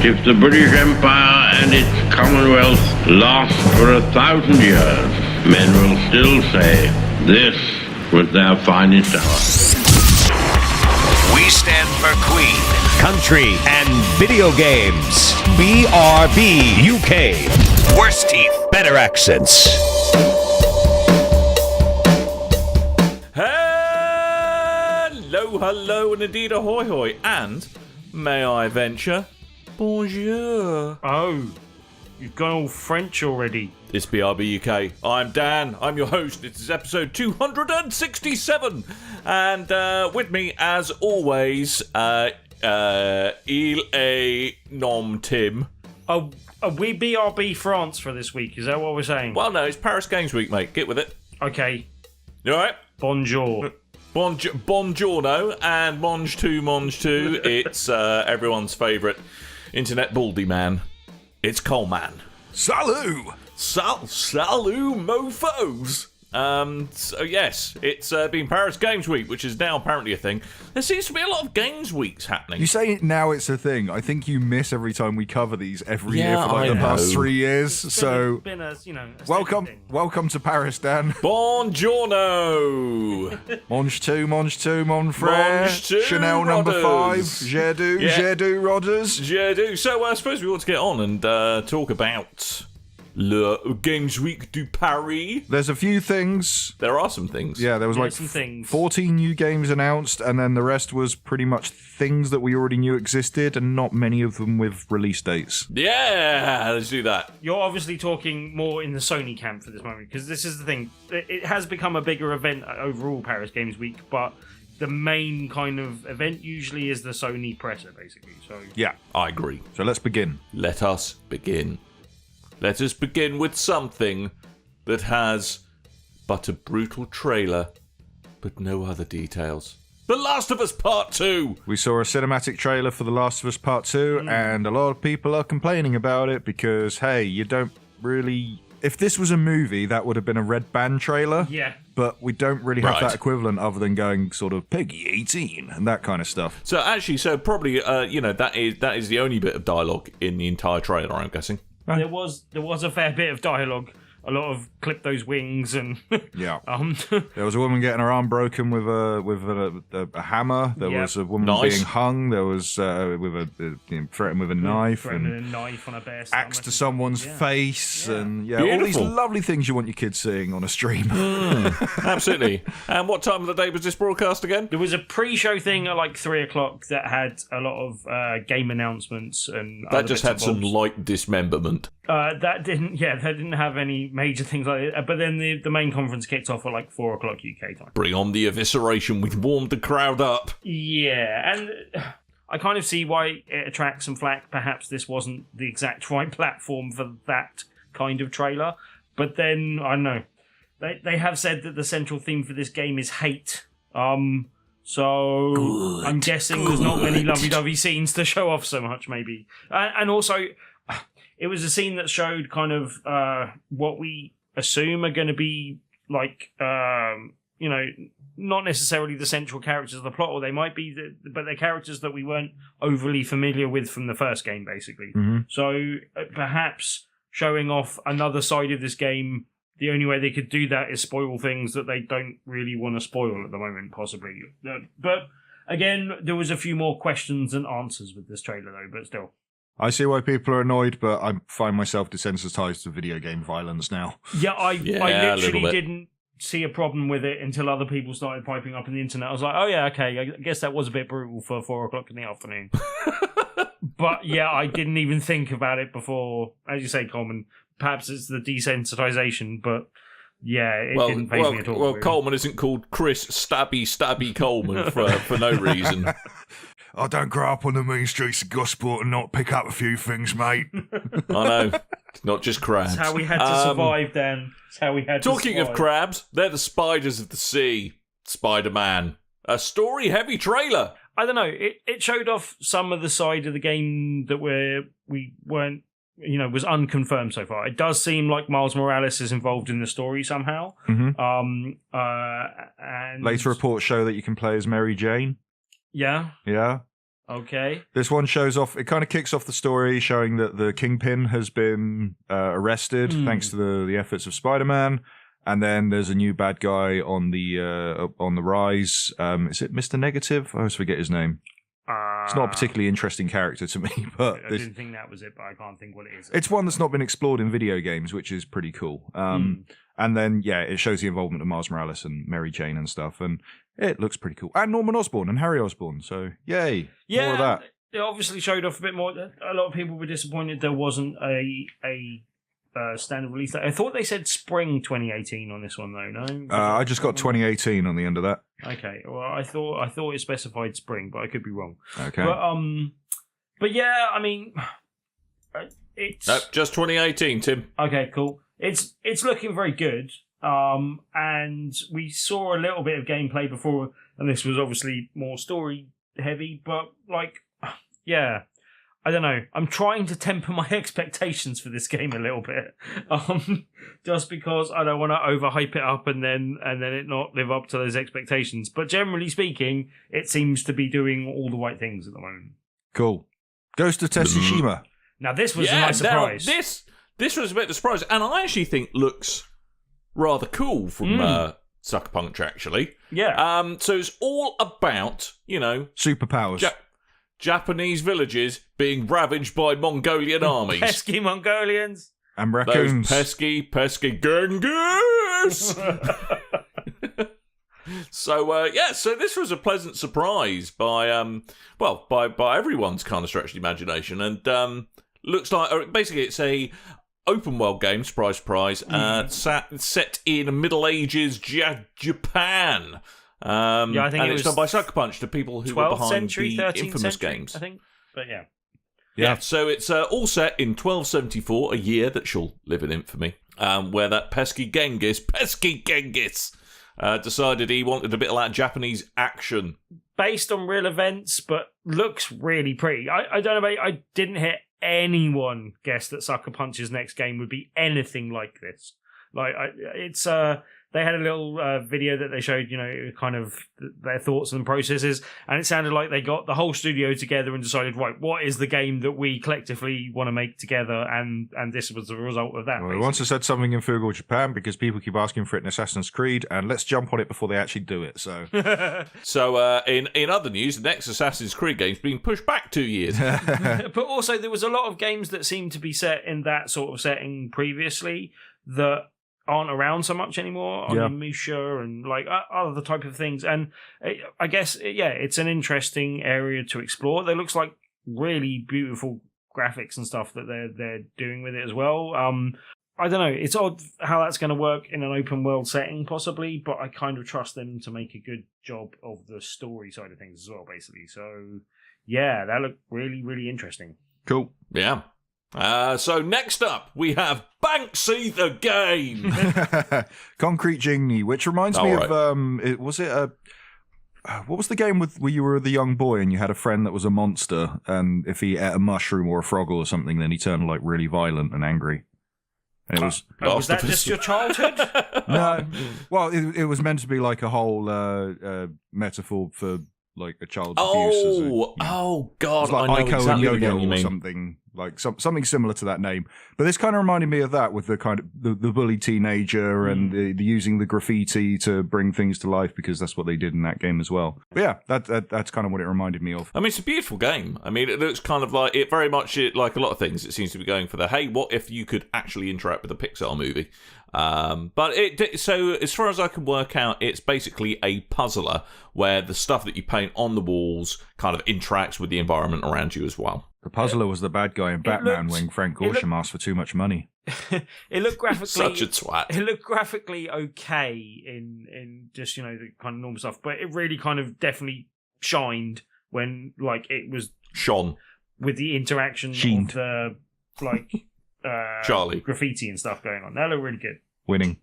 If the British Empire and its Commonwealth last for 1,000 years, men will still say this was their finest hour. We stand for Queen, Country, and video games. BRB UK. Worse teeth, Better accents. Hello, and indeed ahoy hoy, and may I venture, bonjour. Oh, you've gone all French already. It's BRB UK. I'm Dan. I'm your host. This is episode 267, and with me, as always, il est nom Tim. Oh, are we BRB France for this week? Is that what we're saying? Well, no, it's Paris Games Week, mate. Get with it. Okay. You all right? Bonjour. Buongiorno and mange, tout. It's everyone's favourite internet baldy man. It's Coleman. Salut! Salut, mofos! So yes, it's been Paris Games Week, which is now apparently a thing. There seems to be a lot of Games Weeks happening. You say now it's a thing. I think you miss every time we cover these every year for I the past know. 3 years. It's So been a welcome to Paris, Dan. Buongiorno! Mange tout, mon frère. Mange tout, Chanel number Rodders. 5. J'ai du, Rodders. Yeah, do. So I suppose we ought to get on and talk about Le Games Week du Paris. There's a few things. There are some things. Yeah, there was like some things. 14 new games announced, and then the rest was pretty much things that we already knew existed, and not many of them with release dates. Yeah, let's do that. You're obviously talking more in the Sony camp for this moment, because this is the thing. It has become a bigger event overall, Paris Games Week, but the main kind of event usually is the Sony presser, basically. So Yeah. I agree. So let's begin. Let us begin. Let us begin with something that has but a brutal trailer, but no other details. The Last of Us Part 2! We saw a cinematic trailer for The Last of Us Part 2, and a lot of people are complaining about it because, hey, you don't really... If this was a movie, that would have been a red band trailer. yeah. But we don't really have Right. that equivalent other than going sort of Peggy 18 and that kind of stuff. So actually, probably, that is the only bit of dialogue in the entire trailer, I'm guessing. There was a fair bit of dialogue. A lot of clip those wings and Yeah. There There was a woman getting her arm broken with a hammer. There Yep. was a woman Nice. being hung. There was threatened with a knife threatening and a knife on a bear axe stomach to and someone's stuff. face and all these Beautiful. lovely things you want your kids seeing on a stream. Absolutely. And what time of the day was this broadcast again? There was a pre-show thing at like 3:00 that had a lot of game announcements and That just had some light dismemberment. that didn't have any major things like it. But then the main conference kicked off at like 4:00 UK time. Bring on the evisceration. We've warmed the crowd up. Yeah, and I kind of see why it attracts some flack. Perhaps this wasn't the exact right platform for that kind of trailer. But then, I don't know. They have said that the central theme for this game is hate. So I'm guessing there's not many lovey-dovey scenes to show off so much, maybe. And also, it was a scene that showed kind of what we assume are going to be like, not necessarily the central characters of the plot, or they might be, but they're characters that we weren't overly familiar with from the first game, basically. Mhm. So perhaps showing off another side of this game, the only way they could do that is spoil things that they don't really want to spoil at the moment, possibly. But again, there was a few more questions than answers with this trailer, though, but still. I see why people are annoyed, but I find myself desensitized to video game violence now. Yeah, I a little literally bit. didn't see a problem with it until other people started piping up on the internet. I was like, oh yeah, okay, I guess that was a bit brutal for 4:00 in the afternoon. But yeah, I didn't even think about it before. As you say, Coleman, perhaps it's the desensitization, but yeah, it didn't faze me at all. Well, really. Coleman isn't called Chris Stabby Coleman for no reason. I don't grow up on the mean streets of Gosport and not pick up a few things, mate. I know. It's not just crabs. That's how we had to survive, Dan. That's how we had Talking to of survive. crabs, they're the spiders of the sea. Spider-Man. A story-heavy trailer. I don't know. It showed off some of the side of the game that we weren't, was unconfirmed so far. It does seem like Miles Morales is involved in the story somehow. Mhm. And Later reports show that you can play as Mary Jane. yeah, Yeah. Okay. This one shows off. It kind of kicks off the story, showing that the Kingpin has been arrested thanks to the efforts of Spider-Man. And then there's a new bad guy on the rise. Is it Mr. Negative? I always forget his name. It's not a particularly interesting character to me, but I didn't think that was it, but I can't think what it is. It's one that's not been explored in video games, which is pretty cool. And then, it shows the involvement of Miles Morales and Mary Jane and stuff, and it looks pretty cool. And Norman Osborn and Harry Osborn, so yay, more of that. It obviously showed off a bit more. A lot of people were disappointed there wasn't a standard release date. I thought they said spring 2018 on this one, though. No, I just got 2018 on the end of that. Okay, well, I thought it specified spring, but I could be wrong. Okay, but yeah, I mean, it's Nope, just 2018, Tim. Okay, cool. It's looking very good. And we saw a little bit of gameplay before, and this was obviously more story heavy, but yeah. I don't know. I'm trying to temper my expectations for this game a little bit, just because I don't want to overhype it up and then it not live up to those expectations. But generally speaking, it seems to be doing all the right things at the moment. Cool. Ghost of Tsushima. Now this was a nice surprise. This was a bit of a surprise, and I actually think looks rather cool from Sucker Punch. Actually, yeah. So it's all about Superpowers. Japanese villages being ravaged by Mongolian armies. Pesky Mongolians. And raccoons. Those pesky Genghis. So this was a pleasant surprise by everyone's kind of stretched imagination, and looks like basically it's a open world game, surprise, set in Middle Ages Japan. I think it's done by Sucker Punch, the people who were behind the infamous games. I think, but yeah. Yeah, so it's all set in 1274, a year that shall live in infamy, where that pesky Genghis, decided he wanted a bit of that Japanese action. Based on real events, but looks really pretty. I don't know, I didn't hear anyone guess that Sucker Punch's next game would be anything like this. They had a little video that they showed, kind of their thoughts and processes, and it sounded like they got the whole studio together and decided, right, what is the game that we collectively want to make together, and this was the result of that. Well, we once have said something in feudal Japan because people keep asking for it in Assassin's Creed, and let's jump on it before they actually do it. So, in other news, the next Assassin's Creed game's being pushed back 2 years. But also, there was a lot of games that seemed to be set in that sort of setting previously that aren't around so much anymore, Musha and other type of things. And I guess, it's an interesting area to explore. There looks like really beautiful graphics and stuff that they're doing with it as well. I don't know. It's odd how that's going to work in an open world setting, possibly, but I kind of trust them to make a good job of the story side of things as well, basically. So, yeah, that looked really, really interesting. Cool. Yeah. So next up, we have Banksy the Game. Concrete Genie, which reminds me of, what was the game where you were the young boy and you had a friend that was a monster, and if he ate a mushroom or a frog or something, then he turned really violent and angry. And it was was that just your childhood? No. Well, it was meant to be like a whole metaphor for a child's abuse. Oh God! It was like I know Ico exactly and Yo-Yo what you or mean. something something similar to that name. But this kind of reminded me of that, with the kind of the bully teenager and the using the graffiti to bring things to life, because that's what they did in that game as well. But yeah, that's kind of what it reminded me of. I mean, it's a beautiful game. I mean, it looks kind of like it very much like a lot of things. It seems to be going for the hey, what if you could actually interact with a Pixar movie? So as far as I can work out, it's basically a puzzler where the stuff that you paint on the walls kind of interacts with the environment around you as well. The puzzler was the bad guy in Batman when Frank Gorshin asked for too much money. It looked graphically such a twat. It looked graphically okay in just the kind of normal stuff, but it really kind of definitely shined when it was shone with the interaction Sheened. of the Charlie graffiti and stuff going on. That looked really good. Winning.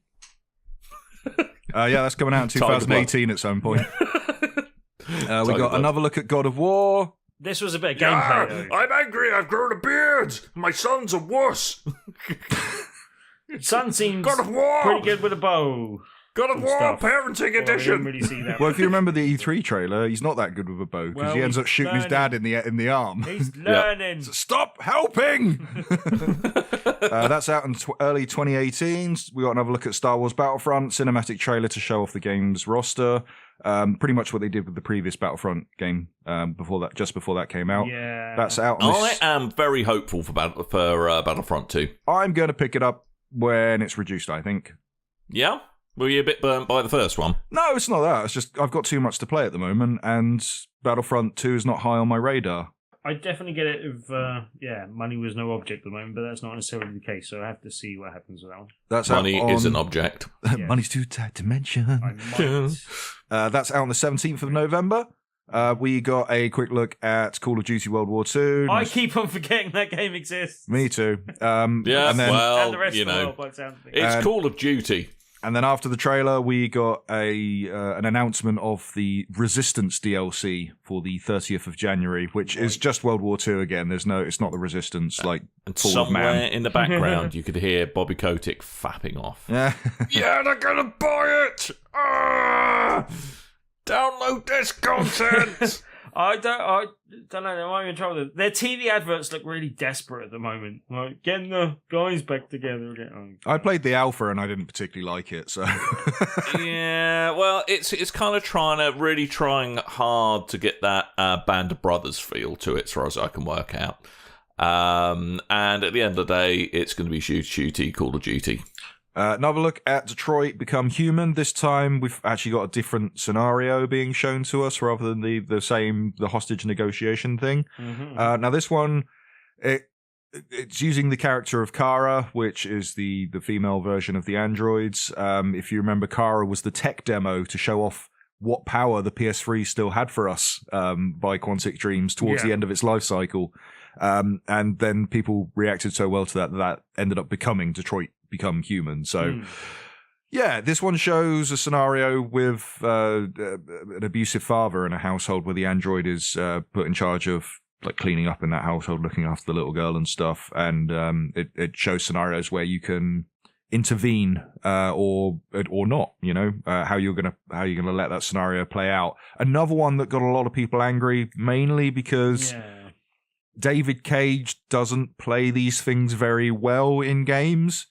That's coming out in 2018 at some point. We got another look at God of War. This was a bit of gameplay, though. I'm angry, I've grown a beard. My son's a wuss. Son seems God of War. pretty good with a bow. God of and War stuff. Parenting Well, I Edition. didn't really see that. Well, if you remember the E3 trailer, he's not that good with a bow because Well, he ends up he's shooting his dad in the arm. He's learning. Stop helping! That's out in early 2018. We got another look at Star Wars Battlefront cinematic trailer to show off the game's roster. Pretty much what they did with the previous Battlefront game just before that came out. Yeah. That's out. I am very hopeful for Battlefront 2. I'm going to pick it up when it's reduced, I think. Yeah? Were you a bit burnt by the first one? No, it's not that. It's just I've got too much to play at the moment, and Battlefront 2 is not high on my radar. I definitely get it if, money was no object at the moment, but that's not necessarily the case, so I have to see what happens with that one. That's Money out on... is an object. Yes. Money's too tight to mention. I might. That's out on the 17th of November. We got a quick look at Call of Duty World War II. I keep on forgetting that game exists. Me too. Yeah, and then, And the well, rest you of the know, world, by the sound of it. it's Call of Duty. and then after the trailer, we got an announcement of the Resistance DLC for the 30th of January, which is just World War II again. It's not the Resistance like And Fall of somewhere Man. in the background, you could hear Bobby Kotick fapping off. Yeah. Yeah, they're gonna buy it. Ah! Download this content. I don't know. They might be in trouble. Their TV adverts look really desperate at the moment. Like getting the guys back together again. I played the alpha and I didn't particularly like it, so Yeah, well, it's kind of trying hard to get that Band of Brothers feel to it, as far as I can work out. And at the end of the day, it's going to be shooty Call of Duty. Another look at Detroit Become Human. This time we've actually got a different scenario being shown to us rather than the hostage negotiation thing. Mm-hmm. Now this one, it's using the character of Kara, which is the female version of the androids. If you remember, Kara was the tech demo to show off what power the PS3 still had for us by Quantic Dreams towards the end of its life cycle. And then people reacted so well to that ended up becoming Detroit Become Human. So yeah, this one shows a scenario with an abusive father in a household where the android is put in charge of like cleaning up in that household, looking after the little girl and stuff. And it shows scenarios where you can intervene or not, you know, how you're gonna let that scenario play out. Another one that got a lot of people angry, mainly because David Cage doesn't play these things very well in games.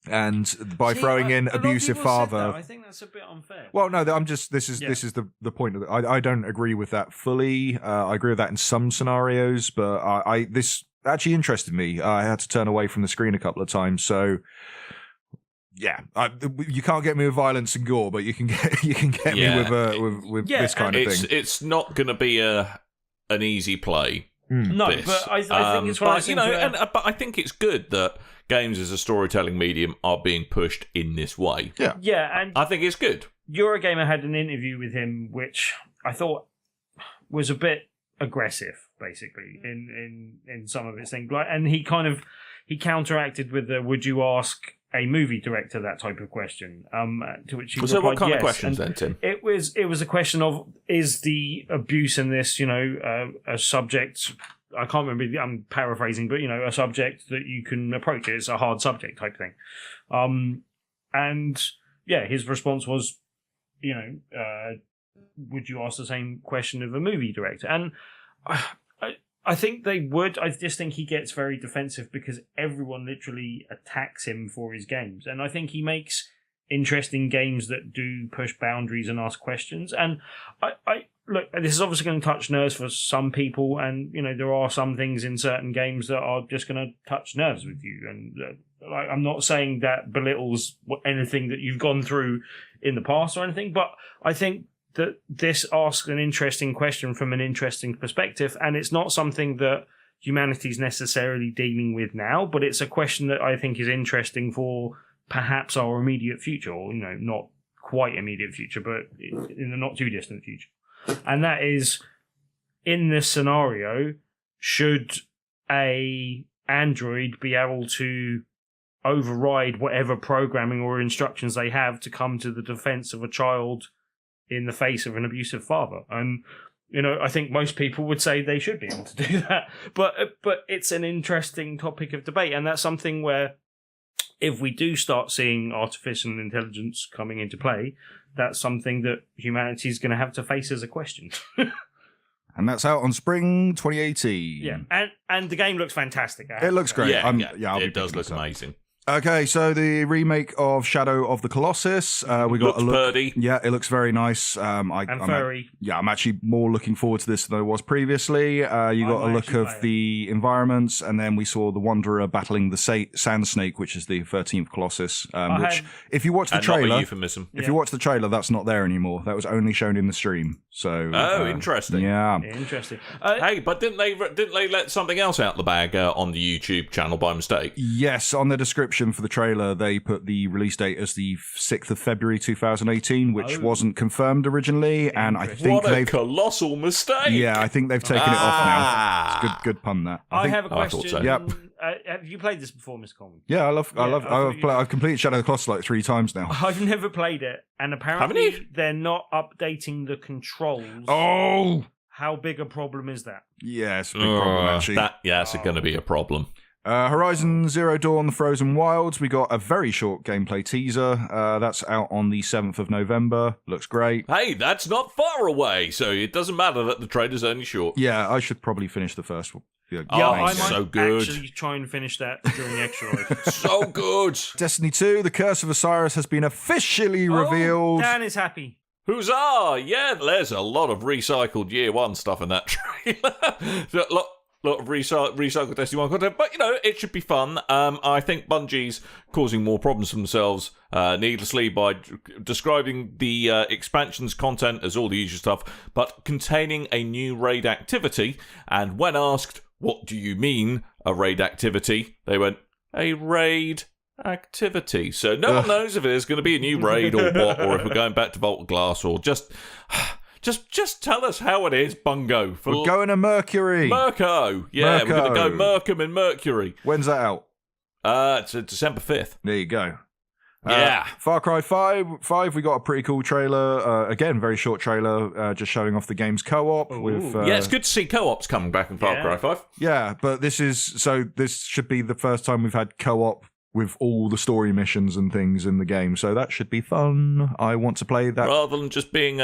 And by throwing in abusive father, I think that's a bit unfair. Well, no, this is the point of it. I don't agree with that fully. I agree with that in some scenarios, but this actually interested me. I had to turn away from the screen a couple of times. So yeah, you can't get me with violence and gore, but you can get me with this kind of thing. It's not going to be an easy play. No, but I think it's one of those things but I think it's good that games as a storytelling medium are being pushed in this way. Yeah, and I think it's good. Eurogamer had an interview with him, which I thought was a bit aggressive, basically, in some of his things. And he counteracted with the "Would you ask a movie director that type of question?" To which he replied, so what kind yes. of questions and then, Tim? It was a question of, is the abuse in this, a subject? I can't remember. I'm paraphrasing, but a subject that you can approach. It's a hard subject type thing. And yeah, his response was, would you ask the same question of a movie director? And I think they would. I just think he gets very defensive because everyone literally attacks him for his games. And I think he makes interesting games that do push boundaries and ask questions. And I look, this is obviously going to touch nerves for some people. And, there are some things in certain games that are just going to touch nerves with you. And I'm not saying that belittles anything that you've gone through in the past or anything, but I think that this asks an interesting question from an interesting perspective, and it's not something that humanity's necessarily dealing with now, but it's a question that I think is interesting for perhaps our immediate future, or, not quite immediate future, but in the not too distant future. And that is, in this scenario, should a android be able to override whatever programming or instructions they have to come to the defense of a child in the face of an abusive father? And I think most people would say they should be able to do that, but it's an interesting topic of debate, and that's something where if we do start seeing artificial intelligence coming into play, that's something that humanity is going to have to face as a question. And that's out on spring 2018. Yeah, and the game looks fantastic. It looks great. I'll be it does picking look this up. amazing. Okay, so the remake of Shadow of the Colossus. We got Looks a look. birdy. Yeah, it looks very nice. And furry. I'm actually more looking forward to this than I was previously. You got a look of the environments, and then we saw the Wanderer battling the Sand Snake, which is the 13th Colossus. Which, if you watch the trailer, if you watch the trailer, that's not there anymore. That was only shown in the stream. So, interesting. Yeah, interesting. Hey, but didn't they let something else out the bag on the YouTube channel by mistake? Yes, on the description for the trailer, they put the release date as the 6th of February 2018, which wasn't confirmed originally, and I think what a colossal mistake! Yeah, I think they've taken it off now. It's good pun that. I have a question. I thought so. Yep. Have you played this before, Miss Coleman? Yeah, I've completed Shadow of the Colossus like 3 times now. I've never played it, and apparently they're not updating the controls. Oh! How big a problem is that? Yeah, it's a big problem, actually. That's going to be a problem. Horizon Zero Dawn: The Frozen Wilds. We got a very short gameplay teaser. That's out on the 7th of November. Looks great. Hey, that's not far away, so it doesn't matter that the trailer's only short. Yeah, I should probably finish the first one. I might so good. actually try and finish that during Extra Life. So good. Destiny 2: The Curse of Osiris has been officially revealed. Dan is happy. Huzzah! Yeah, there's a lot of recycled Year 1 stuff in that trailer. Lot of recycled Destiny 1 content, but it should be fun. I think Bungie's causing more problems for themselves needlessly by describing the expansion's content as all the usual stuff, but containing a new raid activity. And when asked, what do you mean a raid activity? They went, a raid activity. So no one knows if there's going to be a new raid or what, or if we're going back to Vault Glass, or just tell us how it is, Bungo. We're going to Mercury. Merco. Yeah, Merco. We're going to go Merkham and Mercury. When's that out? It's December 5th. There you go. Yeah. Far Cry 5, we got a pretty cool trailer. Again, very short trailer, just showing off the game's co-op. With it's good to see co-ops coming back in Far Cry 5. Yeah, but this should be the first time we've had co-op with all the story missions and things in the game. So that should be fun. I want to play that. Rather than just being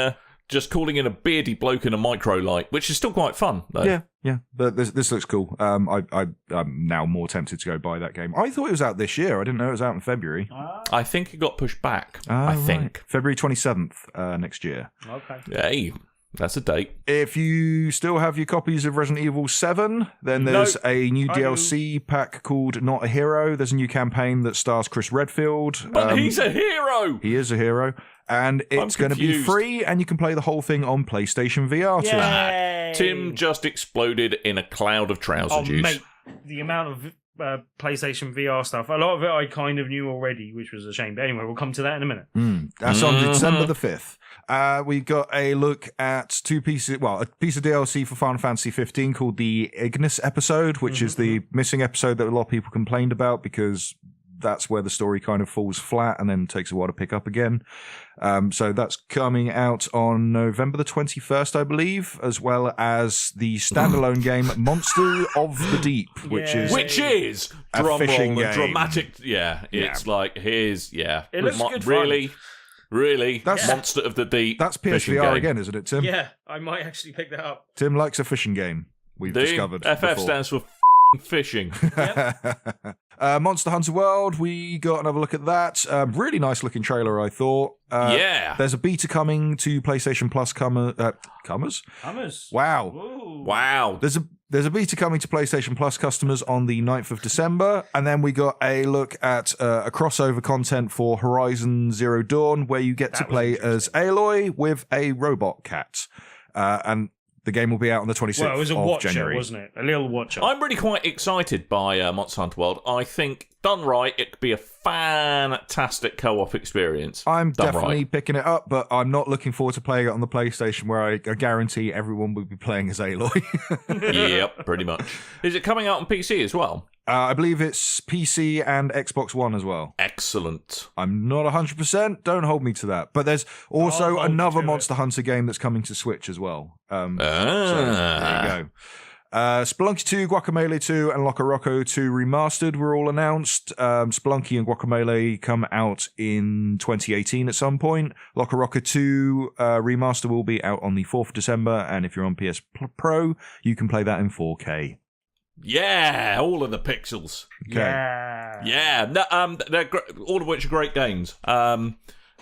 just calling in a beardy bloke in a micro light, which is still quite fun, though. Yeah. But this looks cool. I'm now more tempted to go buy that game. I thought it was out this year. I didn't know it was out in February. I think it got pushed back. I think February 27th next year. Okay. Hey, that's a date. If you still have your copies of Resident Evil 7, then there's a new DLC pack called Not a Hero. There's a new campaign that stars Chris Redfield. But he's a hero! He is a hero. And it's going to be free, and you can play the whole thing on PlayStation VR too. Tim just exploded in a cloud of trouser juice. Mate, the amount of PlayStation VR stuff, a lot of it I kind of knew already, which was a shame. But anyway, we'll come to that in a minute. That's on December the 5th. We got a look at a piece of DLC for Final Fantasy 15 called the Ignis episode, which is the missing episode that a lot of people complained about because that's where the story kind of falls flat and then takes a while to pick up again. So that's coming out on November the 21st, I believe, as well as the standalone game Monster of the Deep, which is a drum fishing roll, game. Dramatic. It's like It looks good fun. Really? That's Monster of the Deep. That's PSVR again, isn't it, Tim? Yeah, I might actually pick that up. Tim likes a fishing game. We've discovered. FF before. stands for fishing. Monster Hunter World, we got another look at that. Really nice looking trailer, I thought. There's a beta coming to PlayStation Plus comers? Wow. Ooh. Wow. There's a beta coming to PlayStation Plus customers on the 9th of December, and then we got a look at a crossover content for Horizon Zero Dawn, where you get to play as Aloy with a robot cat. And the game will be out on the 26th Well, it was a of watcher, January. wasn't it? A little watcher. I'm really quite excited by Monster Hunter World. I think, done right, it could be a fantastic co-op experience. I'm definitely picking it up, but I'm not looking forward to playing it on the PlayStation, where I guarantee everyone will be playing as Aloy. Yep, pretty much. Is it coming out on PC as well? I believe it's PC and Xbox One as well. Excellent. I'm not 100%. Don't hold me to that. But there's also another Monster Hunter game that's coming to Switch as well. So there you go. Spelunky 2, Guacamelee 2, and Loco Roco 2 Remastered were all announced. Spelunky and Guacamelee come out in 2018 at some point. Loco Roco 2 Remaster will be out on the 4th of December, and if you're on PS Pro, you can play that in 4K. Yeah, all of the pixels. Okay. Yeah, no, they're all of which are great games.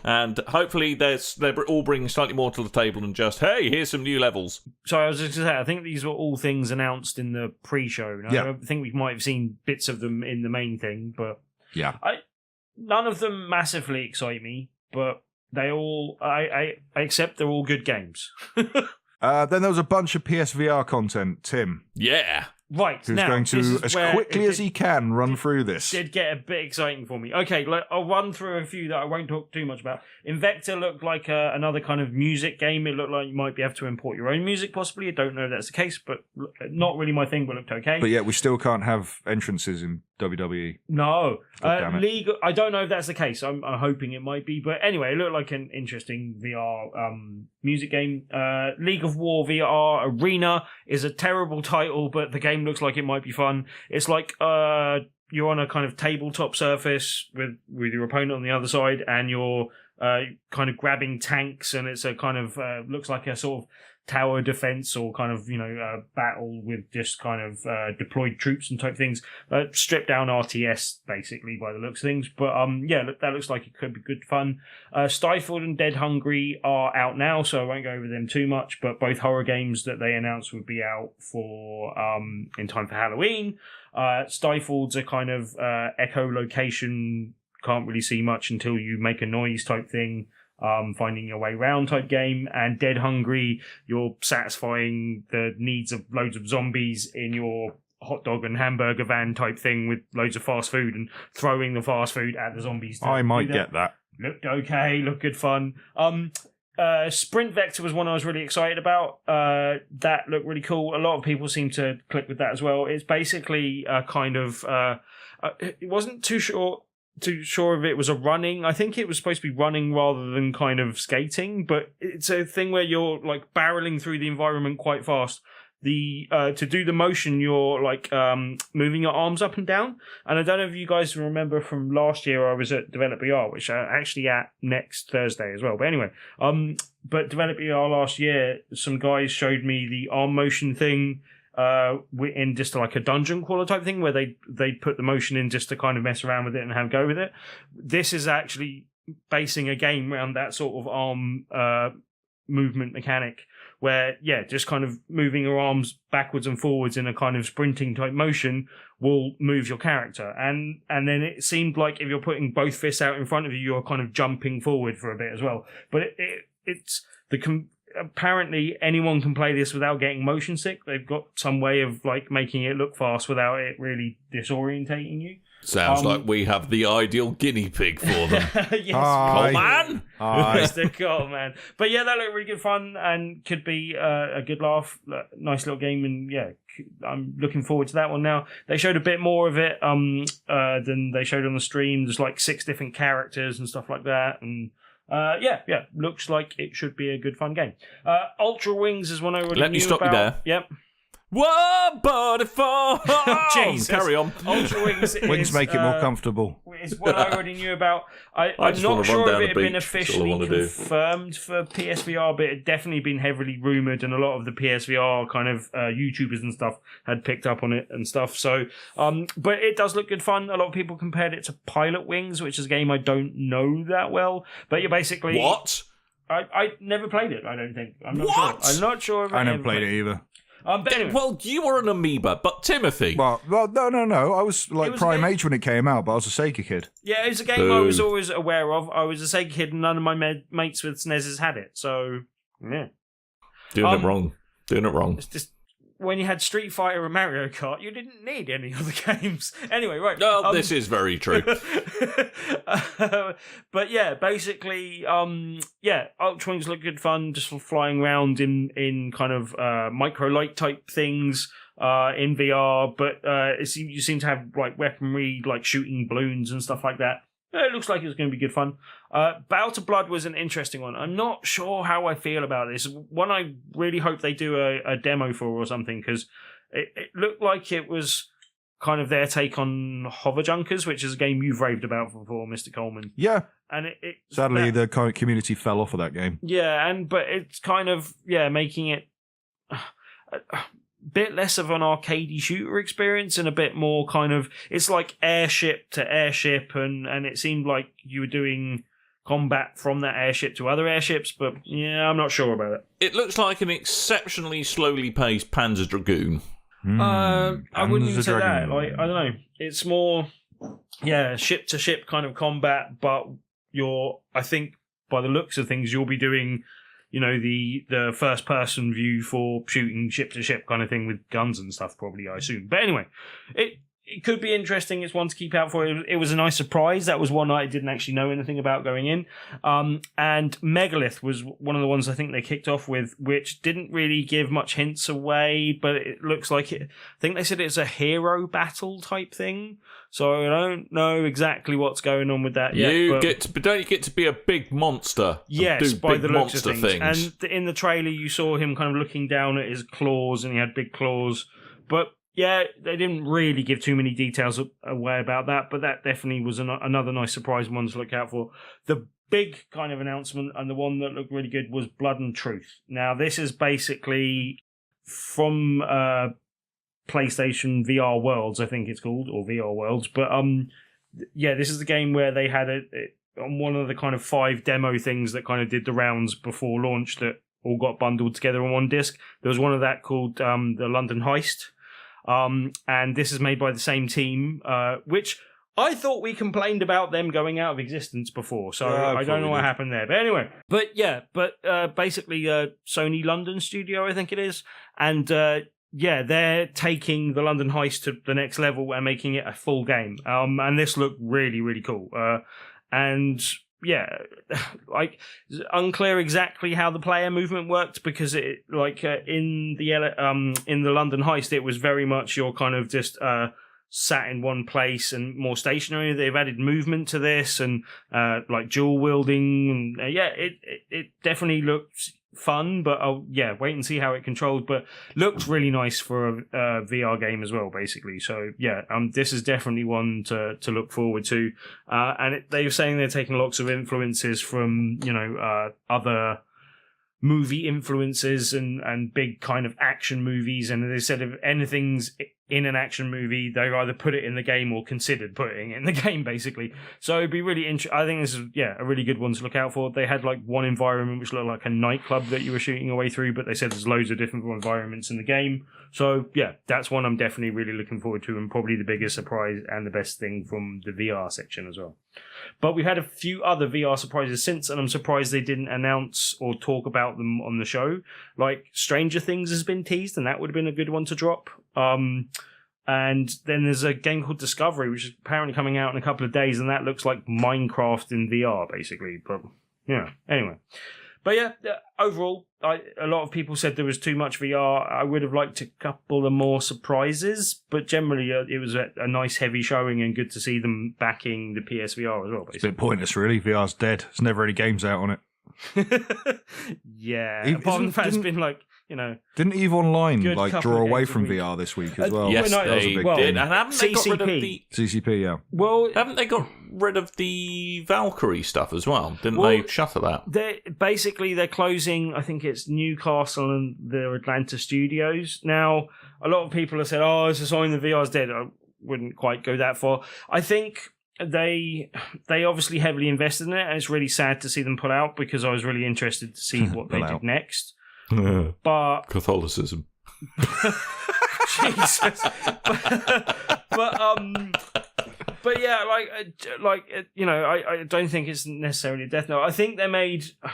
And hopefully they're all bringing slightly more to the table than just, hey, here's some new levels. So I was just going to say, I think these were all things announced in the pre-show. I think we might have seen bits of them in the main thing, but yeah, none of them massively excite me, but they all, I accept they're all good games. Then there was a bunch of PSVR content, Tim. Yeah. Right, who's now, going to, as quickly as he can, run through this. Did get a bit exciting for me. Okay, I'll run through a few that I won't talk too much about. Invector looked like another kind of music game. It looked like you might be able to import your own music, possibly. I don't know if that's the case, but not really my thing, but looked okay. But yet, we still can't have entrances in WWE. No. damn it. League, I don't know if that's the case. I'm hoping it might be. But anyway, it looked like an interesting VR music game. League of War VR Arena is a terrible title, but the game looks like it might be fun. It's like you're on a kind of tabletop surface with your opponent on the other side, and you're kind of grabbing tanks, and it's a kind of looks like a sort of tower defense or kind of battle with just kind of deployed troops and type things. Stripped down RTS basically by the looks of things, but that looks like it could be good fun. Stifled and Dead Hungry are out now, so I won't go over them too much, but both horror games that they announced would be out for in time for Halloween. Stifled's a kind of echolocation, can't really see much until you make a noise type thing. Finding your way around type game, and Dead Hungry, you're satisfying the needs of loads of zombies in your hot dog and hamburger van type thing with loads of fast food and throwing the fast food at the zombies. I might get that. Looked okay, looked good fun. Sprint Vector was one I was really excited about. That looked really cool. A lot of people seem to click with that as well. It's basically a kind of it wasn't too sure if it was a running. I think it was supposed to be running rather than kind of skating, but it's a thing where you're like barreling through the environment quite fast. To do the motion, you're like moving your arms up and down. And I don't know if you guys remember from last year, I was at Develop BR, which I'm actually at next Thursday as well. But anyway, but Develop BR last year, some guys showed me the arm motion thing in just like a dungeon crawler type thing where they put the motion in just to kind of mess around with it and have a go with it. This is actually basing a game around that sort of arm movement mechanic where, just kind of moving your arms backwards and forwards in a kind of sprinting type motion will move your character. And then it seemed like if you're putting both fists out in front of you, you're kind of jumping forward for a bit as well. But it's apparently anyone can play this without getting motion sick. They've got some way of like making it look fast without it really disorientating you. Sounds like we have the ideal guinea pig for them. Yes, Coleman! Mr. Coleman. But yeah, that looked really good fun and could be a good laugh. Nice little game, and I'm looking forward to that one now. They showed a bit more of it than they showed on the stream. There's like 6 different characters and stuff like that, and looks like it should be a good fun game. Ultra Wings is one I already knew about. Let me stop you there. Yep. Whoa, butterfly! Jesus. Carry on. Ultra Wings Wings make it more comfortable. It's what I already knew about. I'm just not wanna run sure down if it the had been beach. That's all I officially wanna do. confirmed for PSVR, but it had definitely been heavily rumoured, and a lot of the PSVR kind of YouTubers and stuff had picked up on it and stuff. So, but it does look good fun. A lot of people compared it to Pilot Wings, which is a game I don't know that well. But you're basically... What? I never played it, I don't think. I'm not What? sure. I'm not sure if I never ever played it either. But anyway. Well, you were an amoeba, but Timothy. Well, no. I was like was prime a- age when it came out, but I was a Sega kid. Yeah, it was a game I was Boo. always aware of. I was a Sega kid, and none of my mates with SNESs had it. So, yeah. Doing it wrong. Doing it wrong. It's just when you had Street Fighter and Mario Kart, you didn't need any other games. Anyway, right. No, this is very true. But yeah, basically, Ultra Wings look good fun, just for flying around in kind of micro light type things in VR. But you seem to have like weaponry, like shooting balloons and stuff like that. it looks like it's going to be good fun. Battle to Blood was an interesting one. I'm not sure how I feel about this. One I really hope they do a demo for or something, because it looked like it was kind of their take on Hover Junkers, which is a game you've raved about before, Mr. Coleman. Yeah. And sadly, the kind of community fell off of that game. Yeah, but it's kind of making it a bit less of an arcadey shooter experience and a bit more kind of, it's like airship to airship, and it seemed like you were doing combat from that airship to other airships, but I'm not sure about it. It looks like an exceptionally slowly paced Panzer Dragoon. I wouldn't even say that. Like, I don't know. It's more, ship to ship kind of combat, but I think by the looks of things, you'll be doing, the first person view for shooting ship to ship kind of thing with guns and stuff, probably, I assume. But anyway, it could be interesting. It's one to keep out for. It was a nice surprise. That was one I didn't actually know anything about going in. And Megalith was one of the ones I think they kicked off with, which didn't really give much hints away, but it looks like I think they said it's a hero battle type thing. So I don't know exactly what's going on with that yet. Don't you get to be a big monster? Yes, do by big the looks of monster things. And in the trailer, you saw him kind of looking down at his claws, and he had big claws. But yeah, they didn't really give too many details away about that, but that definitely was another nice surprise one to look out for. The big kind of announcement, and the one that looked really good, was Blood and Truth. Now, this is basically from PlayStation VR Worlds, I think it's called, or VR Worlds. But this is the game where they had it on one of the kind of 5 demo things that kind of did the rounds before launch that all got bundled together on one disc. There was one of that called the London Hoist. And this is made by the same team, which I thought we complained about them going out of existence before, so I don't know what happened there. But anyway, basically Sony London studio, I think it is, and they're taking the London Heist to the next level and making it a full game. And this looked really, really cool. Like, unclear exactly how the player movement worked, because it in the London Heist, it was very much you're kind of just sat in one place and more stationary. They've added movement to this and like dual wielding, and it definitely looked fun, but wait and see how it controls, but looked really nice for a VR game as well, basically. So this is definitely one to look forward to, and they were saying they're taking lots of influences from other movie influences and big kind of action movies, and they said if anything's in an action movie, they either put it in the game or considered putting it in the game, basically. So it'd be really interesting. I think this is a really good one to look out for. They had like one environment which looked like a nightclub that you were shooting your way through, but they said there's loads of different environments in the game. So that's one I'm definitely really looking forward to, and probably the biggest surprise and the best thing from the VR section as well. But we've had a few other VR surprises since, and I'm surprised they didn't announce or talk about them on the show. Like Stranger Things has been teased, and that would have been a good one to drop. And then there's a game called Discovery, which is apparently coming out in a couple of days, and that looks like Minecraft in VR, basically. But anyway. But overall, a lot of people said there was too much VR. I would have liked a couple of more surprises, but generally it was a nice heavy showing, and good to see them backing the PSVR as well, basically. It's a bit pointless, really. VR's dead. There's never any games out on it. Apart from the fact it's been like, didn't EVE Online draw away from week. VR this week as well? Yes, they did. And haven't they got rid of the CCP? Yeah. Well, haven't they got rid of the Valkyrie stuff as well? Didn't they shutter that? They're closing. I think it's Newcastle and the Atlanta studios now. A lot of people have said, "Oh, it's a sign the VR's dead." I wouldn't quite go that far. I think they obviously heavily invested in it, and it's really sad to see them pull out, because I was really interested to see what they did next. But Catholicism. Jesus. But I don't think it's necessarily a death note. I think they made an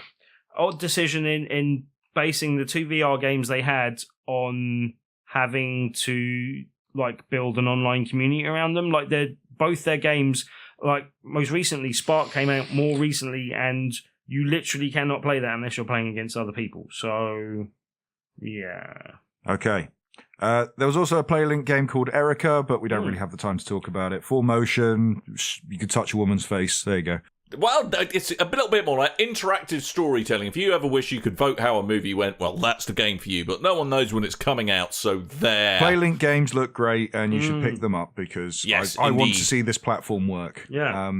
odd decision in basing the 2 VR games they had on having to build an online community around them. Like both their games, like most recently, Spark came out more recently, and you literally cannot play that unless you're playing against other people. So, yeah. Okay. There was also a PlayLink game called Erica, but we don't really have the time to talk about it. Full motion, you could touch a woman's face. There you go. Well, it's a little bit more like interactive storytelling. If you ever wish you could vote how a movie went, well, that's the game for you. But no one knows when it's coming out, so there. PlayLink games look great, and you should pick them up because I want to see this platform work. Yeah.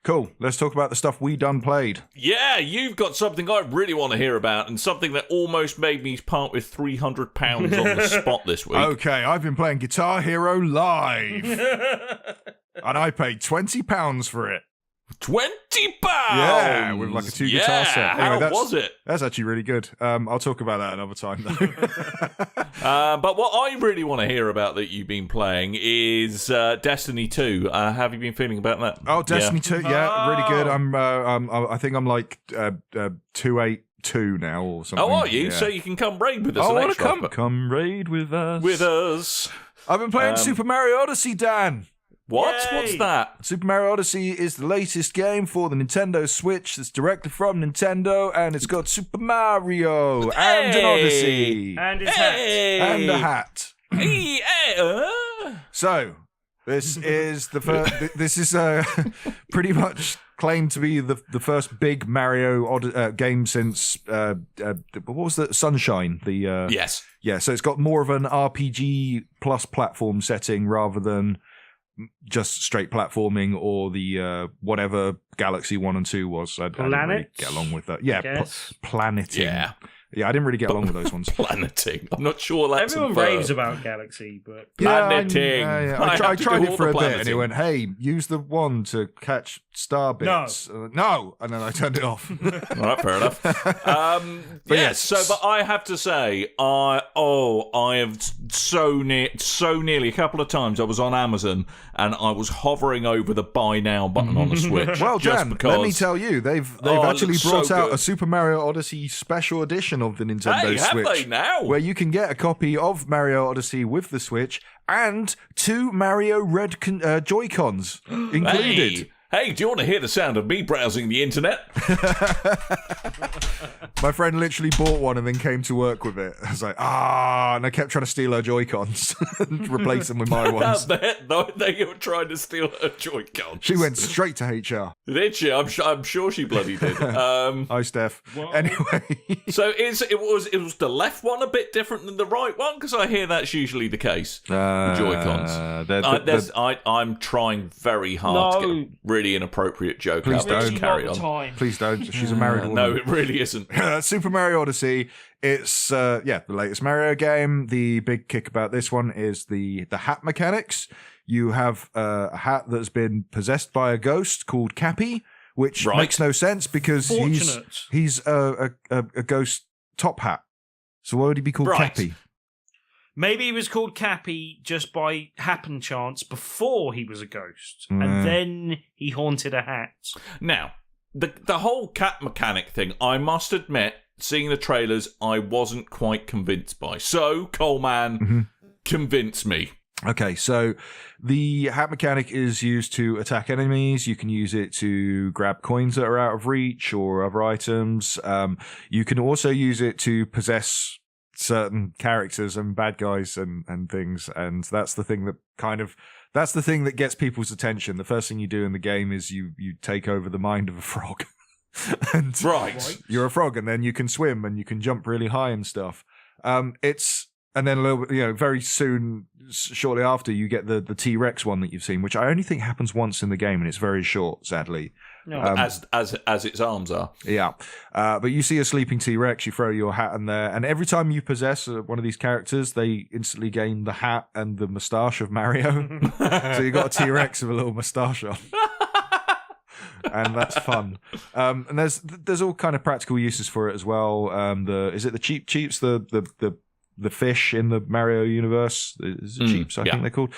Cool. Let's talk about the stuff we done played. Yeah, you've got something I really want to hear about, and something that almost made me part with £300 on the spot this week. Okay, I've been playing Guitar Hero Live, and I paid £20 for it. £20! Yeah, with like a 2 guitar set. Anyway, how was it? That's actually really good. I'll talk about that another time, though. But what I really want to hear about that you've been playing is Destiny 2. How have you been feeling about that? Oh, Destiny 2, yeah, really good. I think I'm like 282 now or something. Oh, are you? Yeah. So you can come raid with us. I want to come raid with us. With us. I've been playing Super Mario Odyssey, Dan. What? Yay. What's that? Super Mario Odyssey is the latest game for the Nintendo Switch that's directly from Nintendo, and it's got Super Mario and an Odyssey. And his hat. And a hat. Hey, So, this is the first. This is pretty much claimed to be the first big Mario game since what was the Sunshine? The Yes. Yeah. So it's got more of an RPG plus platform setting rather than just straight platforming or the whatever Galaxy 1 and 2 was. I didn't really get along with that. Yeah, planeting. Yeah, I didn't really get along with those ones. Planeting. I'm not sure that's Everyone raves about Galaxy, but... Planeting. I tried it for a bit, and it went, hey, use the wand to catch star bits. No! And then I turned it off. All right, fair enough. But I have to say, I have so nearly a couple of times I was on Amazon and I was hovering over the buy now button on the Switch. Well, just Dan, because... let me tell you, they've actually brought out a Super Mario Odyssey special edition of the Nintendo Switch. Have they now? Where you can get a copy of Mario Odyssey with the Switch and 2 Mario Red Joy-Cons included. Hey, do you want to hear the sound of me browsing the internet? My friend literally bought one and then came to work with it. I was like, and I kept trying to steal her Joy-Cons and replace them with my ones. They were trying to steal her Joy-Cons. She went straight to HR. Did she? I'm sure she bloody did. Hi, Steph. What? Anyway. So it was the left one a bit different than the right one? Because I hear that's usually the case. The Joy-Cons. I'm trying very hard to get a really inappropriate joke Please out there. don't. Just carry on. Please don't. She's a married woman. No, it really isn't. Super Mario Odyssey. It's the latest Mario game. The big kick about this one is the hat mechanics. You have a hat that's been possessed by a ghost called Cappy, which makes no sense because he's a ghost top hat. So why would he be called Cappy? Maybe he was called Cappy just by happen chance before he was a ghost, and then he haunted a hat. Now, the whole cat mechanic thing, I must admit, seeing the trailers, I wasn't quite convinced by. So, Coleman, convince me. Okay, so the hat mechanic is used to attack enemies. You can use it to grab coins that are out of reach or other items. You can also use it to possess certain characters and bad guys and things, and that's the thing that gets people's attention. The first thing you do in the game is you take over the mind of a frog. And you're a frog, and then you can swim and you can jump really high and stuff. And then a little bit, very soon, shortly after, you get the T-Rex one that you've seen, which I only think happens once in the game, and it's very short, sadly. No. As its arms are. Yeah. But you see a sleeping T-Rex, you throw your hat in there, and every time you possess one of these characters, they instantly gain the hat and the moustache of Mario. So you got a T-Rex with a little moustache on. And that's fun. And there's all kind of practical uses for it as well. Is it the cheeps? The fish in the Mario universe, is it cheeps? I think they're called.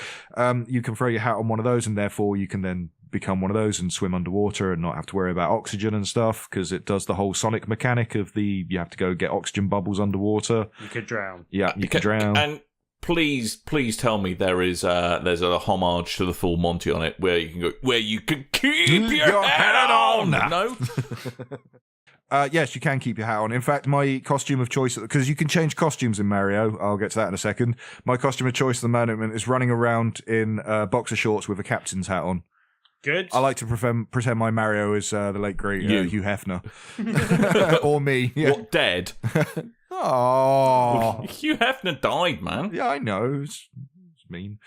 You can throw your hat on one of those, and therefore you can then become one of those and swim underwater and not have to worry about oxygen and stuff, because it does the whole Sonic mechanic of you have to go get oxygen bubbles underwater. You could drown. Yeah, you can drown. And please tell me there's a homage to the full Monty on it where you can keep your hat on. No. Yes, you can keep your hat on. In fact, my costume of choice, because you can change costumes in Mario, I'll get to that in a second. My costume of choice at the moment is running around in boxer shorts with a captain's hat on. Good. I like to pretend my Mario is the late great Hugh Hefner. Or me. Yeah. What, dead? Oh. Hugh Hefner died, man. Yeah, I know. It's mean.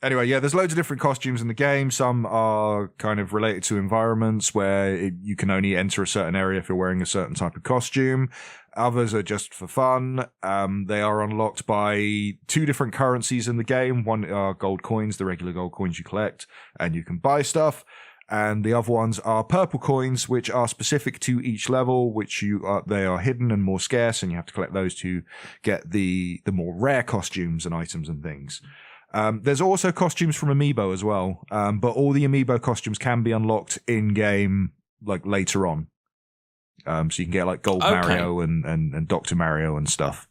Anyway, yeah, there's loads of different costumes in the game. Some are kind of related to environments where you can only enter a certain area if you're wearing a certain type of costume. Others are just for fun. They are unlocked by 2 different currencies in the game. One are gold coins, the regular gold coins you collect, and you can buy stuff. And the other ones are purple coins, which are specific to each level, they are hidden and more scarce, and you have to collect those to get the more rare costumes and items and things. There's also costumes from Amiibo as well, but all the Amiibo costumes can be unlocked in-game, like, later on. So you can get, like, Gold Mario and Dr. Mario and stuff.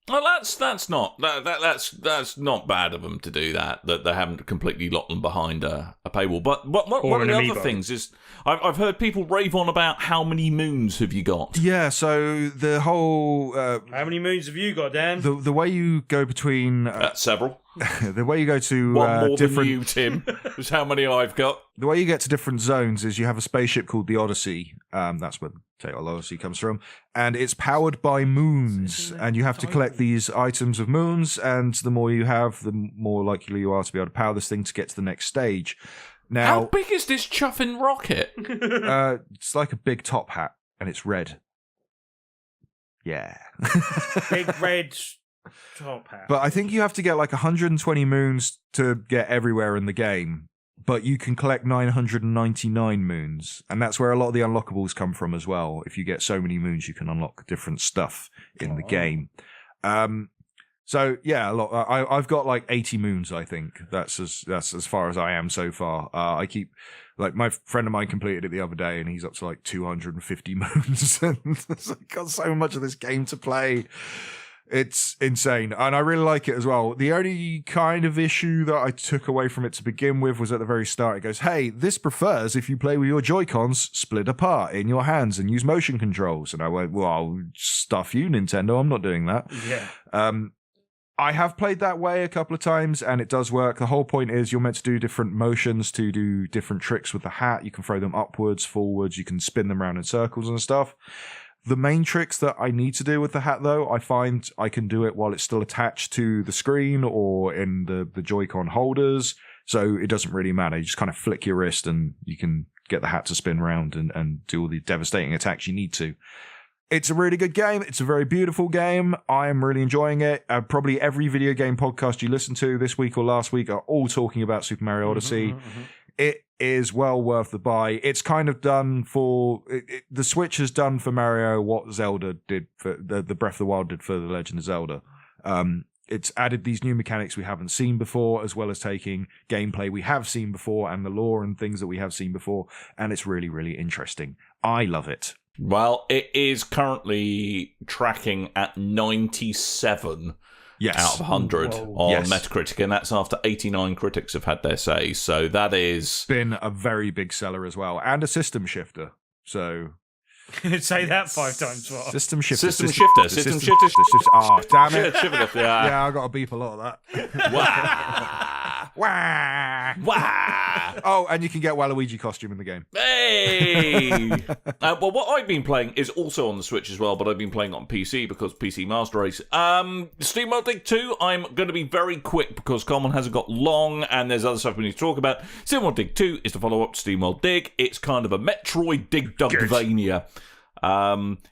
Well, that's not bad of them to do that. That they haven't completely locked them behind a paywall. But one of the other things is I've heard people rave on about how many moons have you got? Yeah, so the whole how many moons have you got, Dan? the way you go between Several. the way you go to one more different than you, Tim. Is how many I've got. The way you get to different zones is you have a spaceship called the Odyssey. That's where Untitled Odyssey comes from. And it's powered by moons. And you have to collect these items of moons. And the more you have, the more likely you are to be able to power this thing to get to the next stage. Now, how big is this chuffing rocket? It's like a big top hat. And it's red. Yeah. Big red top hat. But I think you have to get like 120 moons to get everywhere in the game. But you can collect 999 moons. And that's where a lot of the unlockables come from as well. If you get so many moons, you can unlock different stuff in the game. So yeah, a lot. I've got like 80 moons, I think. That's as far as I am so far. I keep, like, my friend of mine completed it the other day and he's up to like 250 moons. And I've got so much of this game to play. It's insane. And I really like it as well. The only kind of issue that I took away from it to begin with was at the very start. It goes, hey, this prefers if you play with your Joy-Cons split apart in your hands and use motion controls. And I went, well, stuff you, Nintendo. I'm not doing that. Yeah. I have played that way a couple of times and it does work. The whole point is you're meant to do different motions to do different tricks with the hat. You can throw them upwards, forwards. You can spin them around in circles and stuff. The main tricks that I need to do with the hat, though, I find I can do it while it's still attached to the screen or in the Joy-Con holders. So it doesn't really matter. You just kind of flick your wrist and you can get the hat to spin around and do all the devastating attacks you need to. It's a really good game. It's a very beautiful game. I am really enjoying it. Probably every video game podcast you listen to this week or last week are all talking about Super Mario Odyssey. It is well worth the buy. It's kind of done for the Switch has done for Mario what Zelda did for the Breath of the Wild did for The Legend of Zelda. It's added these new mechanics we haven't seen before, as well as taking gameplay we have seen before and the lore and things that we have seen before, and it's really, really interesting. I love it. Well, it is currently tracking at 97 out of 100 on Metacritic, and that's after 89 critics have had their say. So that is been a very big seller as well, and a system shifter. So say that 5 times fast. System shifter. Oh, damn it! Yeah, I got to beep a lot of that. Wah! Wah! Wah! Oh, and you can get Waluigi costume in the game. Hey! Well, what I've been playing is also on the Switch as well, but I've been playing on PC because PC Master Race. Steamworld Dig 2, I'm going to be very quick because Coleman hasn't got long and there's other stuff we need to talk about. Steamworld Dig 2 is the follow-up to Steamworld Dig. It's kind of a Metroid Dig-Dugvania.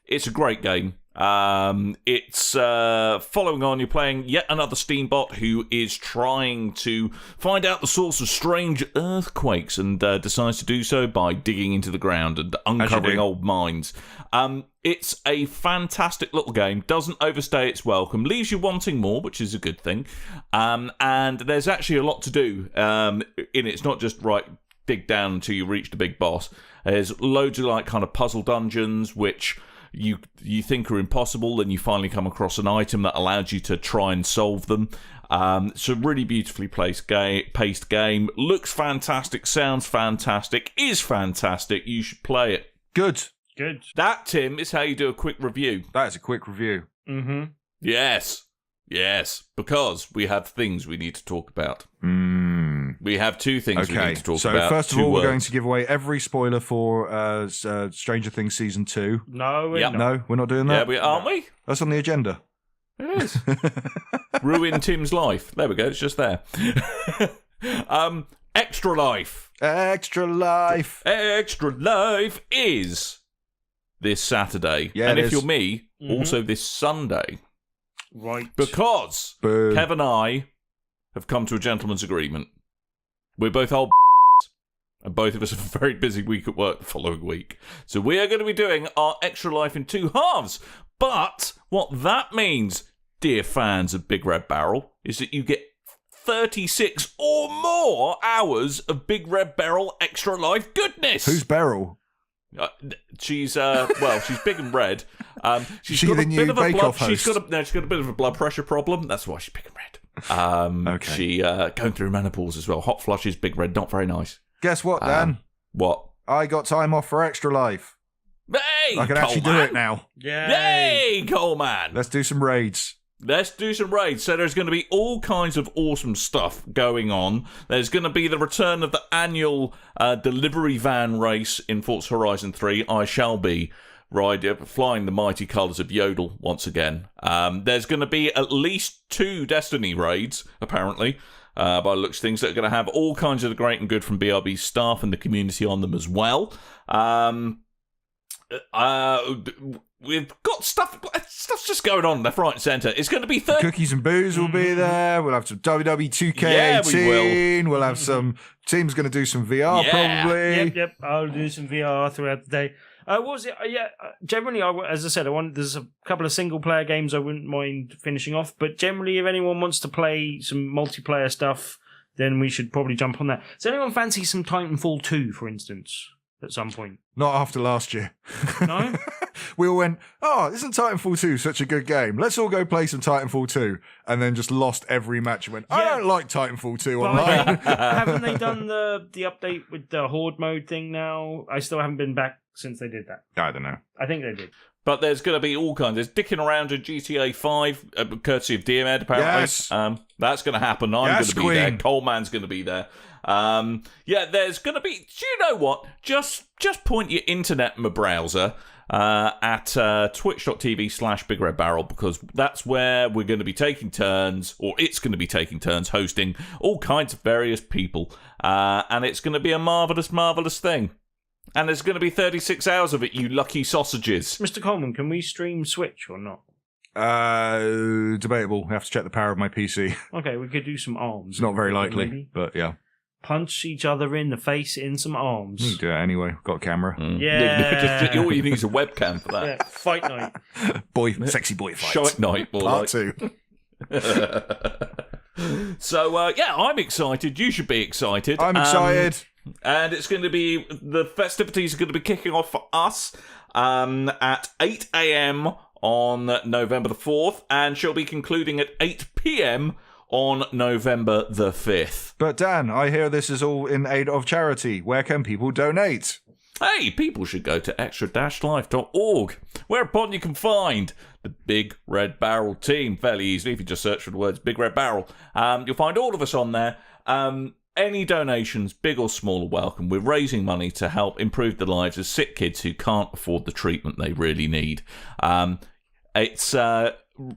It's a great game. It's following on, you're playing yet another Steambot who is trying to find out the source of strange earthquakes and decides to do so by digging into the ground and uncovering old mines. It's a fantastic little game, doesn't overstay its welcome, leaves you wanting more, which is a good thing. And there's actually a lot to do in it. It's not just dig down until you reach the big boss. There's loads of like kind of puzzle dungeons which you think are impossible, and you finally come across an item that allows you to try and solve them. It's a really beautifully paced game. Looks fantastic, sounds fantastic, is fantastic. You should play it. Good. Good. That, Tim, is how you do a quick review. That is a quick review. Mm-hmm. Yes, because we have things we need to talk about. We have two things we need to talk about. So first of all, we're going to give away every spoiler for Stranger Things Season 2. No, we're not. No, we're not doing that? Yeah, aren't we? That's on the agenda. It is. Ruin Tim's life. There we go, it's just there. Extra Life. Extra Life. Extra Life is this Saturday. Yeah, and it if is. you're me, also this Sunday. Right. Because Boo. Kev and I have come to a gentleman's agreement. We're both old and both of us have a very busy week at work the following week. So we are going to be doing our Extra Life in 2 halves. But what that means, dear fans of Big Red Barrel, is that you get 36 or more hours of Big Red Barrel Extra Life goodness. Who's Beryl? She's she's big and red. She's She got the a new bit of a Bake blood. Off host? She's got a bit of a blood pressure problem. That's why she's big and red. Okay. She going through menopause as well. Hot flushes, big red, not very nice. Guess what, Dan? What? I got time off for Extra Life. Hey, I can actually do Coleman. it now. Yay, Coleman! Let's do some raids. Let's do some raids. So there's going to be all kinds of awesome stuff going on. There's going to be the return of the annual delivery van race in Forza Horizon 3. I shall be flying the mighty colours of Yodel once again. There's going to be at least 2 Destiny raids, apparently, by the looks of things, that are going to have all kinds of the great and good from BRB staff and the community on them as well. We've got stuff's just going on left, right and centre. It's going to be Cookies and booze will be there. We'll have some WWE 2K18. Yeah, we will. We'll have some teams going to do some VR probably. Yep. I'll do some VR throughout the day. What was it? Generally, as I said, there's a couple of single-player games I wouldn't mind finishing off. But generally, if anyone wants to play some multiplayer stuff, then we should probably jump on that. Does anyone fancy some Titanfall 2, for instance, at some point? Not after last year. No? We all went, isn't Titanfall 2 such a good game? Let's all go play some Titanfall 2. And then just lost every match and went, I don't like Titanfall 2 online. Haven't they done the update with the Horde mode thing now? I still haven't been back since they did that. I don't know. I think they did. But there's going to be all kinds. There's dicking around in GTA 5, courtesy of DMED, apparently. Yes. That's going to happen. I'm going to be there. Coleman's going to be there. There's going to be... Do you know what? Just point your internet in my browser at twitch.tv/BigRedBarrel, because that's where we're going to be taking turns, or it's going to be taking turns hosting all kinds of various people. And it's going to be a marvellous, marvellous thing. And there's going to be 36 hours of it, you lucky sausages. Mr. Coleman, can we stream Switch or not? Debatable. I have to check the power of my PC. Okay, we could do some arms. It's not very likely, Maybe. but yeah. Punch each other in the face in some arms. You can do it anyway. Got a camera. Yeah. All you need is a webcam for that. Yeah, fight night. Sexy boy fight. Show at night, more Part like. 2. So, I'm excited. You should be excited. I'm excited. And it's going to be... The festivities are going to be kicking off for us at 8 a.m. on November the 4th, and she'll be concluding at 8 p.m. on November the 5th. But Dan, I hear this is all in aid of charity. Where can people donate? Hey, people should go to extra-life.org, whereupon you can find the Big Red Barrel team fairly easily. If you just search for the words Big Red Barrel, you'll find all of us on there. Any donations, big or small, are welcome. We're raising money to help improve the lives of sick kids who can't afford the treatment they really need. It's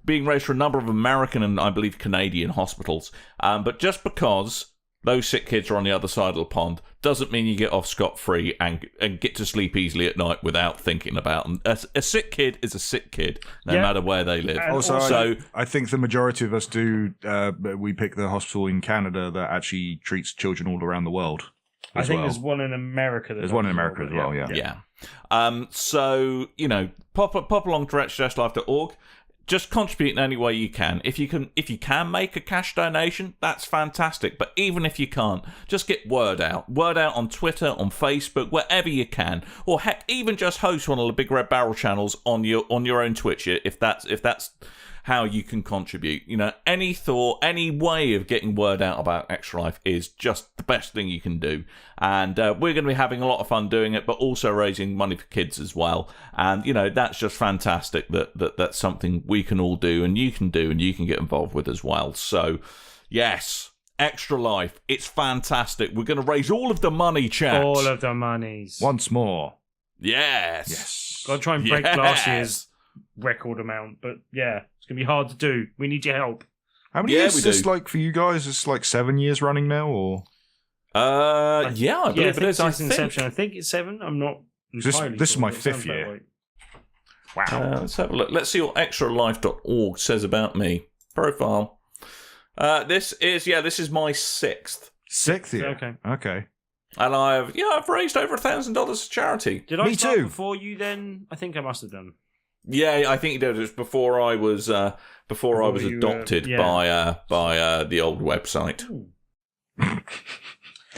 being raised for a number of American and, I believe, Canadian hospitals. But just because those sick kids are on the other side of the pond doesn't mean you get off scot-free and get to sleep easily at night without thinking about them. A sick kid is a sick kid, no matter where they live. Also, I think the majority of us do, we pick the hospital in Canada that actually treats children all around the world. I think there's one in America. There's one in America as well, yeah. Yeah. So, pop along to extra-life.org. Just contribute in any way you can. If you can make a cash donation, that's fantastic. But even if you can't, just get word out. Word out on Twitter, on Facebook, wherever you can. Or heck, even just host one of the Big Red Barrel channels on your own Twitch if that's how you can contribute. Any thought, any way of getting word out about Extra Life is just the best thing you can do. And we're going to be having a lot of fun doing it, but also raising money for kids as well. And, that's just fantastic that's something we can all do and you can get involved with as well. So, yes, Extra Life, it's fantastic. We're going to raise all of the money, chat. All of the monies. Once more. Yes. Gotta try and break last year's record amount, but yeah, it's gonna be hard to do. We need your help. How many years is this like for you guys? Is like 7 years running now, or? I believe it is. Since inception, I think it's 7. I'm not entirely this sure, is my but it 5th sounds year. about right. Wow. Let's have a look. Let's see what extralife.org says about me. Profile. This is my 6th. 6th year. Okay. And I've raised over $1,000 for charity. Did I Me start too. before you then? I think I must have done. Yeah, I think you did. It was before I was adopted by the old website.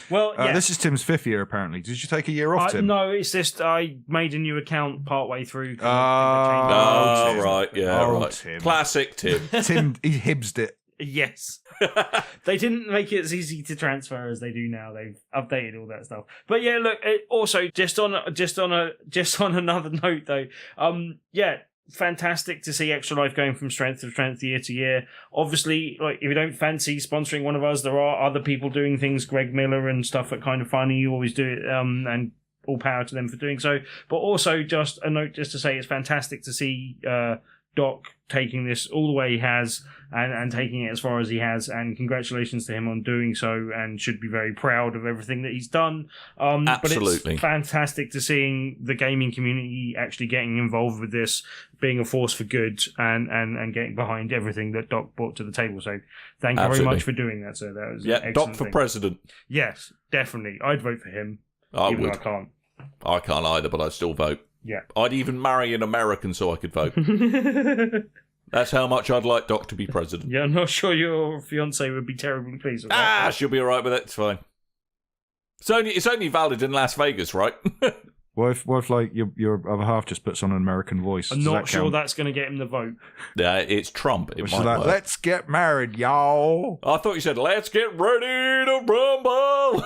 Well, yeah. This is Tim's 5th year, apparently. Did you take a year off, Tim? No, it's just I made a new account partway through. Tim. Right. Tim. Classic Tim. Tim, he hibsed it. Yes. They didn't make it as easy to transfer as they do now. They've updated all that stuff. But yeah, look, also just on another note though, fantastic to see Extra Life going from strength to strength year to year. Obviously, like if you don't fancy sponsoring one of us, there are other people doing things, Greg Miller and stuff at Kind of Funny. You always do it, and all power to them for doing so. But also just a note just to say it's fantastic to see Doc taking this all the way he has and taking it as far as he has, and congratulations to him on doing so, and should be very proud of everything that he's done. Absolutely. But it's fantastic to seeing the gaming community actually getting involved with this, being a force for good, and getting behind everything that Doc brought to the table. So thank you very much for doing that, sir. That was an excellent Doc for thing. president. Yes, definitely. I'd vote for him. I even would. though I can't. I can't either, but I'd still vote. Yeah. I'd even marry an American so I could vote. That's how much I'd like Doc to be president. Yeah, I'm not sure your fiance would be terribly pleased with that. She'll be all right with it. It's fine. It's only valid in Las Vegas, right? What if like your other half just puts on an American voice? I'm not sure that's going to get him the vote. Yeah, it's Trump. It might like, work. let's get married, y'all. I thought you said, let's get ready to rumble.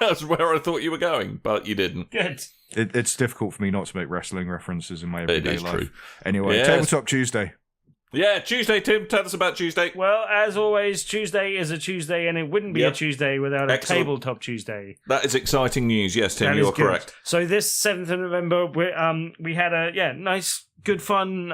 That's where I thought you were going, but you didn't. Good. It's difficult for me not to make wrestling references in my everyday life. True. Anyway, Yes. Tabletop Tuesday. Yeah, Tuesday, Tim. Tell us about Tuesday. Well, as always, Tuesday is a Tuesday, and it wouldn't be a Tuesday without a Excellent. Tabletop Tuesday. That is exciting news. Yes, Tim, That you is are good. correct. So this 7th of November, we had a nice, good fun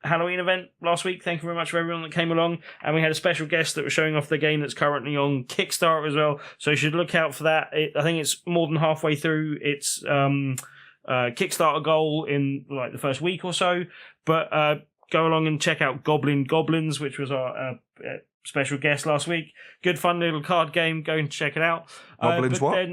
Halloween event last week. Thank you very much for everyone that came along, and we had a special guest that was showing off the game that's currently on Kickstarter as well. So you should look out for that. I think it's more than halfway through its Kickstarter goal in like the first week or so, but. Go along and check out Goblins, which was our special guest last week. Good fun little card game. Go and check it out. Goblins what?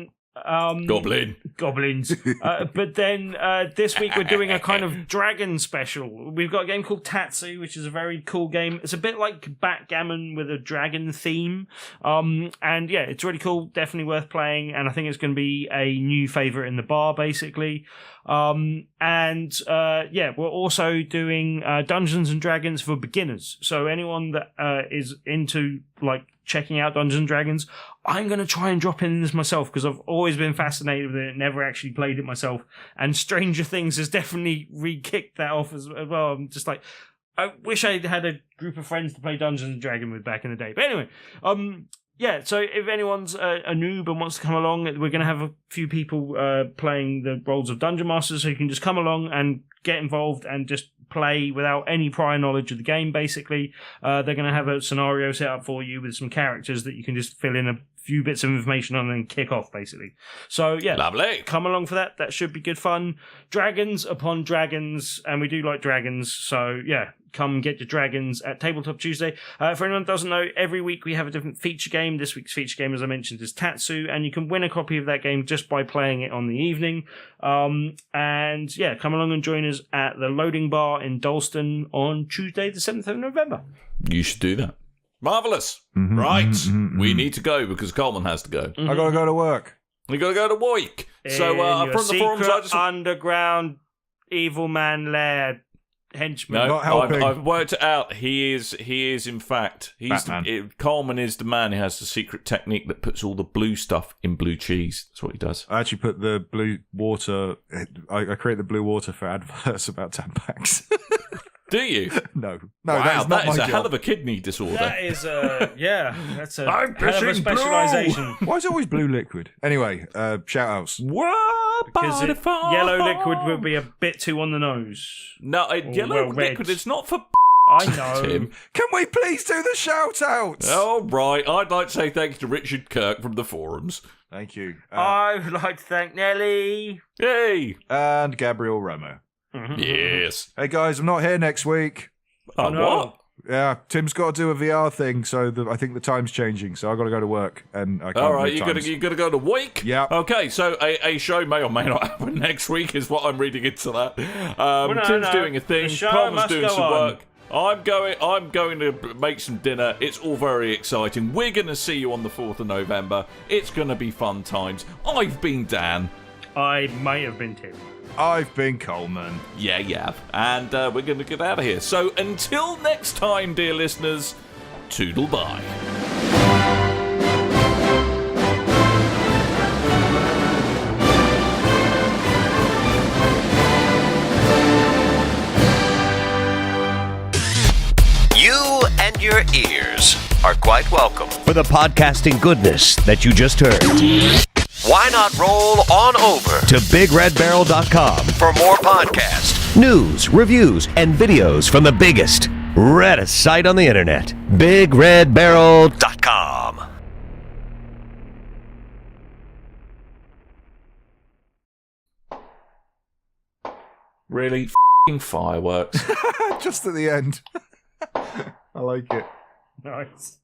Goblins. But then this week we're doing a kind of dragon special. We've got a game called Tatsu, which is a very cool game. It's a bit like backgammon with a dragon theme. And yeah, it's really cool. Definitely worth playing. And I think it's going to be a new favourite in the bar, basically. We're also doing Dungeons and Dragons for beginners. So anyone that is into like checking out Dungeons and Dragons, I'm going to try and drop in this myself because I've always been fascinated with it, never actually played it myself. And Stranger Things has definitely re-kicked that off as well. I'm just like, I wish I had a group of friends to play Dungeons and Dragons with back in the day. But anyway, so if anyone's a noob and wants to come along, we're going to have a few people playing the roles of Dungeon Masters, so you can just come along and get involved and just play without any prior knowledge of the game, basically. They're going to have a scenario set up for you with some characters that you can just fill in a few bits of information on and kick off, basically. So, yeah. Lovely. Come along for that. That should be good fun. Dragons upon dragons, and we do like dragons, so, yeah. Come get your dragons at Tabletop Tuesday. For anyone that doesn't know, every week we have a different feature game. This week's feature game, as I mentioned, is Tatsu, and you can win a copy of that game just by playing it on the evening. Come along and join us at the Loading Bar in Dalston on Tuesday, the 7th of November. You should do that. Marvellous. Right. We need to go because Coleman has to go. I gotta go to work. We got to go to work. So, In your from the forums, I just... underground evil man lair. henchman. No, Not helping. I've worked it out. He is in fact. Coleman is the man who has the secret technique that puts all the blue stuff in blue cheese. That's what he does. I actually put the blue water. I create the blue water for adverts about Tampax. Do you? No, wow, that is not that is my a job. hell of a kidney disorder. That is that's a I'm hell of a pissing blue. specialisation. Why is it always blue liquid? Anyway, shout outs. Because yellow liquid would be a bit too on the nose. No, yellow well, red. liquid is not for I know. Tim. Can we please do the shout outs? All right, I'd like to say thank you to Richard Kirk from the forums. Thank you. I would like to thank Nelly. Yay! And Gabriel Romo. Yes. Hey guys, I'm not here next week. Oh, no. what? Yeah, Tim's got to do a VR thing, so I think the time's changing. So I got to go to work, and I can't. All right, move you times. got to go to week. Yeah. Okay, so a show may or may not happen next week is what I'm reading into that. no, Tim's no. doing a thing. The show Tom's must doing go some on. work. I'm going to make some dinner. It's all very exciting. We're going to see you on the 4th of November. It's going to be fun times. I've been Dan. I may have been Tim. I've been Coleman. Yeah. And we're going to get out of here. So until next time, dear listeners, toodle bye. You and your ears are quite welcome. For the podcasting goodness that you just heard. Why not roll on over To BigRedBarel.com. for more podcasts? News, reviews, and videos from the biggest, reddest site on the internet. BigRedBarel.com. Really f***ing fireworks. Just at the end. I like it. Nice.